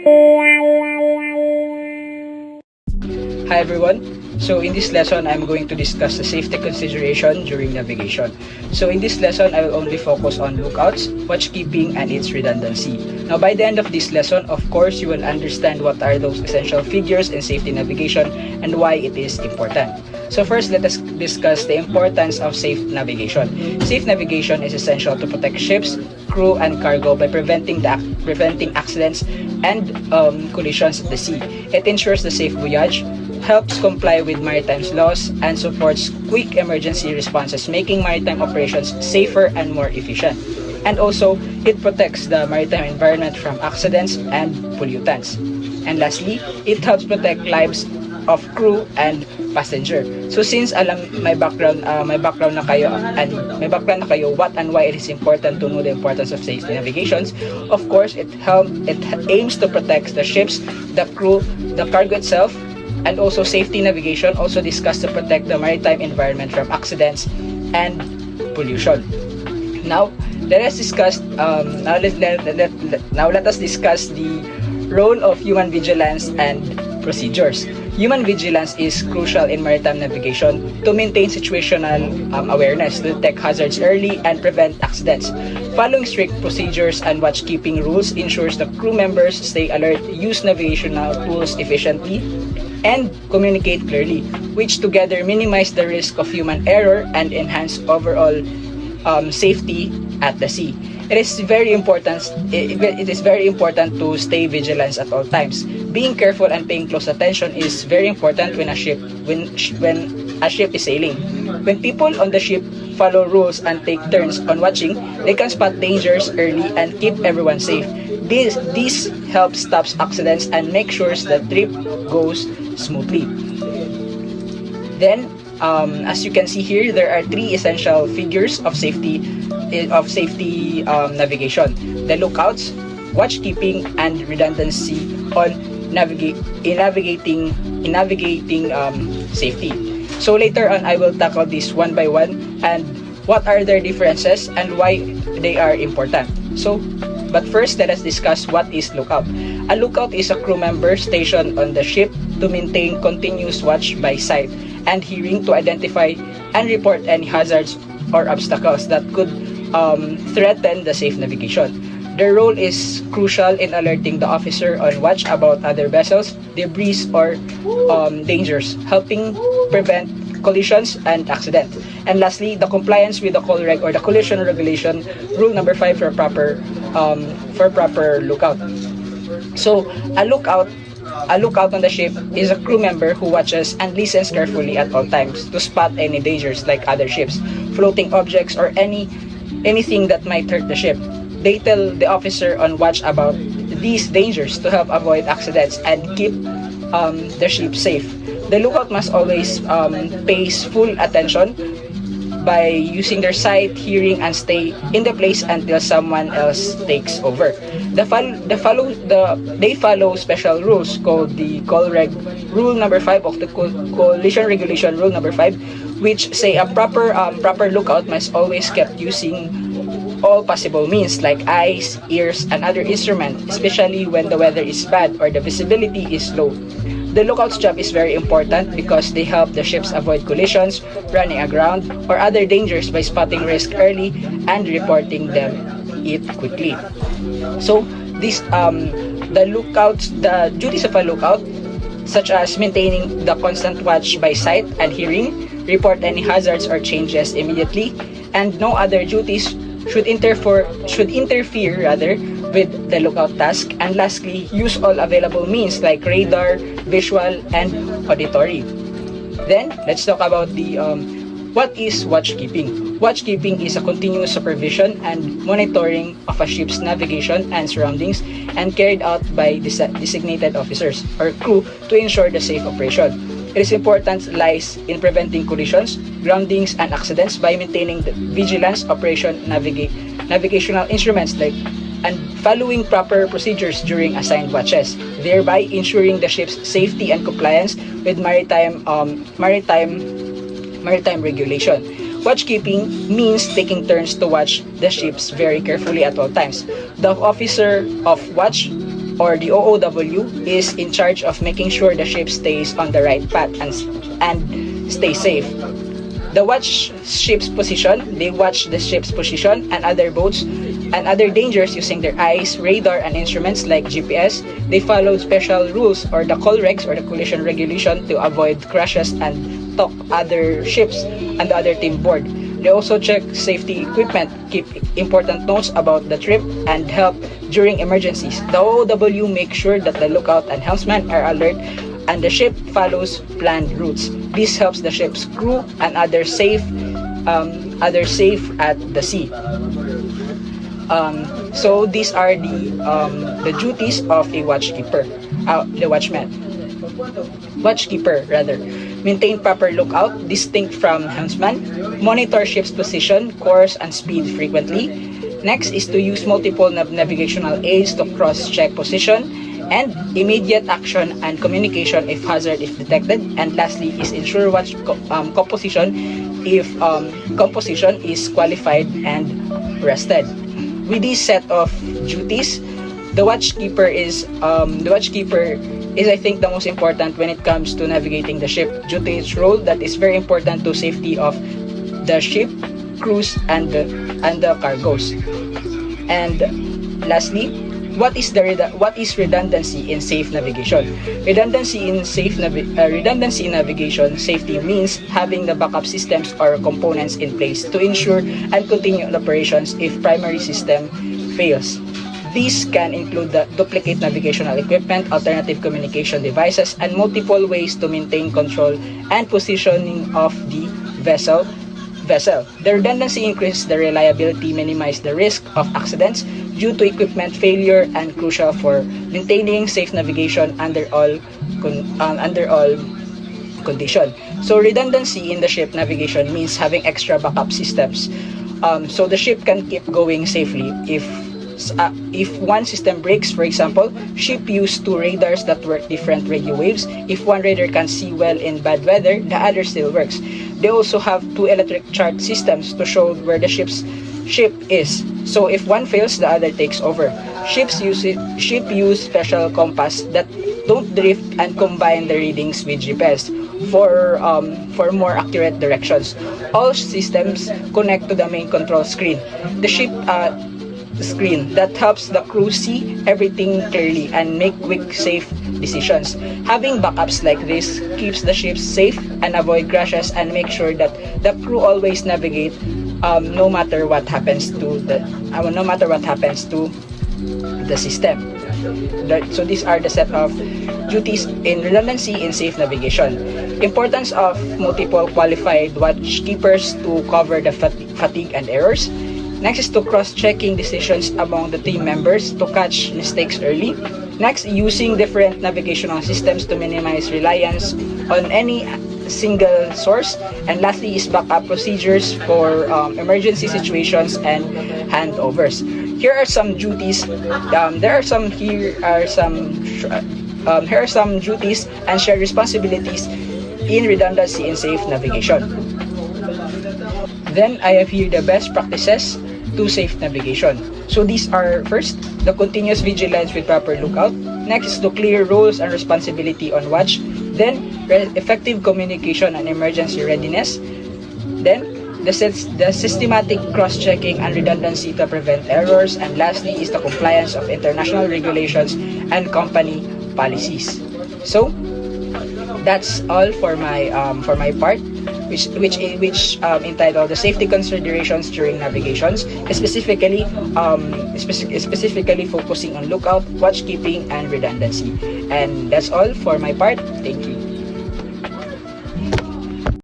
Hi everyone. So in this lesson, I'm going to discuss the safety consideration during navigation. So in this lesson, I will only focus on lookouts, watchkeeping, and its redundancy. Now by the end of this lesson, of course, you will understand what are those essential figures in safety navigation and why it is important. So first, let us discuss the importance of safe navigation. Safe navigation is essential to protect ships, crew, and cargo by preventing accidents and collisions at the sea. It ensures the safe voyage, helps comply with maritime laws, and supports quick emergency responses, making maritime operations safer and more efficient. And also, it protects the maritime environment from accidents and pollutants. And lastly, it helps protect lives of crew and passenger. So since may background na kayo what and why it is important to know the importance of safe navigations, of course it aims to protect the ships, the crew, the cargo itself, and also safety navigation also discussed to protect the maritime environment from accidents and pollution. Now let us discuss the role of human vigilance and procedures. Human vigilance is crucial in maritime navigation to maintain situational awareness, to detect hazards early, and prevent accidents. Following strict procedures and watchkeeping rules ensures the crew members stay alert, use navigational tools efficiently, and communicate clearly, which together minimize the risk of human error and enhance overall safety at the sea. It is very important to stay vigilant at all times. Being careful and paying close attention is very important when a ship is sailing. When people on the ship follow rules and take turns on watching, they can spot dangers early and keep everyone safe. This helps stop accidents and make sure the trip goes smoothly. Then, as you can see here, there are three essential figures of safety navigation: the lookouts, watchkeeping, and redundancy on navigating safety. So later on, I will tackle this one by one and what are their differences and why they are important. But first, let us discuss what is lookout. A lookout is a crew member stationed on the ship to maintain continuous watch by sight and hearing to identify and report any hazards or obstacles that could threaten the safe navigation. Their role is crucial in alerting the officer on watch about other vessels, debris, or dangers, helping prevent collisions and accidents. And lastly, the compliance with the COLREG or the collision regulation rule number 5 for proper lookout. So a lookout on the ship is a crew member who watches and listens carefully at all times to spot any dangers like other ships, floating objects, or anything that might hurt the ship. They tell the officer on watch about these dangers to help avoid accidents and keep the ship safe. The lookout must always pay full attention by using their sight, hearing, and stay in the place until someone else takes over. They follow special rules called the COLREG rule number 5 of the collision regulation rule number 5, which say a proper lookout must always kept using all possible means like eyes, ears, and other instruments, especially when the weather is bad or the visibility is low. The lookout's job is very important because they help the ships avoid collisions, running aground, or other dangers by spotting risk early and reporting it quickly. So the duties of a lookout, such as maintaining the constant watch by sight and hearing, report any hazards or changes immediately, and no other duties should interfere with the lookout task. And lastly, use all available means like radar, visual, and auditory. Then let's talk about what is watchkeeping. Watchkeeping is a continuous supervision and monitoring of a ship's navigation and surroundings, and carried out by designated officers or crew to ensure the safe operation. Its importance lies in preventing collisions, groundings, and accidents by maintaining the vigilance, operation, navigational instruments and following proper procedures during assigned watches, thereby ensuring the ship's safety and compliance with maritime regulation. Watchkeeping means taking turns to watch the ships very carefully at all times. The officer of watch or the OOW, is in charge of making sure the ship stays on the right path and stay safe. The watch ship's position, they watch the ship's position and other boats and other dangers using their eyes, radar, and instruments like GPS. They follow special rules or the call regs or the collision regulation to avoid crashes and talk other ships and the other team board. They also check safety equipment, keep important notes about the trip, and help during emergencies. The OOW makes sure that the lookout and helmsman are alert and the ship follows planned routes. This helps the ship's crew and others safe at the sea. So these are the duties of a watchkeeper, the watchman. Watchkeeper rather. Maintain proper lookout, distinct from helmsman. Monitor ship's position, course, and speed frequently. Next is to use multiple navigational aids to cross-check position, and immediate action and communication if hazard is detected. And lastly is ensure watch composition if composition is qualified and rested. With this set of duties, the watchkeeper is I think the most important when it comes to navigating the ship due to its role that is very important to safety of the ship, crews, and the cargoes. And lastly, what is redundancy in safe navigation? Redundancy in navigation safety means having the backup systems or components in place to ensure and continue operations if primary system fails. These can include the duplicate navigational equipment, alternative communication devices, and multiple ways to maintain control and positioning of the vessel. The redundancy increases the reliability, minimize the risk of accidents due to equipment failure, and crucial for maintaining safe navigation under all conditions. So redundancy in the ship navigation means having extra backup systems, so the ship can keep going safely. If one system breaks, for example, ship use two radars that work different radio waves. If one radar can see well in bad weather, the other still works. They also have two electric chart systems to show where the ship is. So if one fails, the other takes over. Ship use special compass that don't drift and combine the readings with GPS for more accurate directions. All systems connect to the main control screen. The ship screen that helps the crew see everything clearly and make quick, safe decisions. Having backups like this keeps the ships safe and avoid crashes and make sure that the crew always navigate no matter what happens to the system. So these are the set of duties in redundancy in safe navigation. Importance of multiple qualified watchkeepers to cover the fatigue and errors. Next is to cross-checking decisions among the team members to catch mistakes early. Next, using different navigational systems to minimize reliance on any single source. And lastly is backup procedures for emergency situations and handovers. Here are some duties. Here are some duties and shared responsibilities in redundancy in safe navigation. Then I have here the best practices to safe navigation. So these are first, the continuous vigilance with proper lookout. Next is the clear roles and responsibility on watch. Then effective communication and emergency readiness. Then the systematic cross-checking and redundancy to prevent errors. And lastly is the compliance of international regulations and company policies. So that's all for my part, which entitled the safety considerations during navigations, specifically focusing on lookout, watchkeeping, and redundancy. And that's all for my part. Thank you.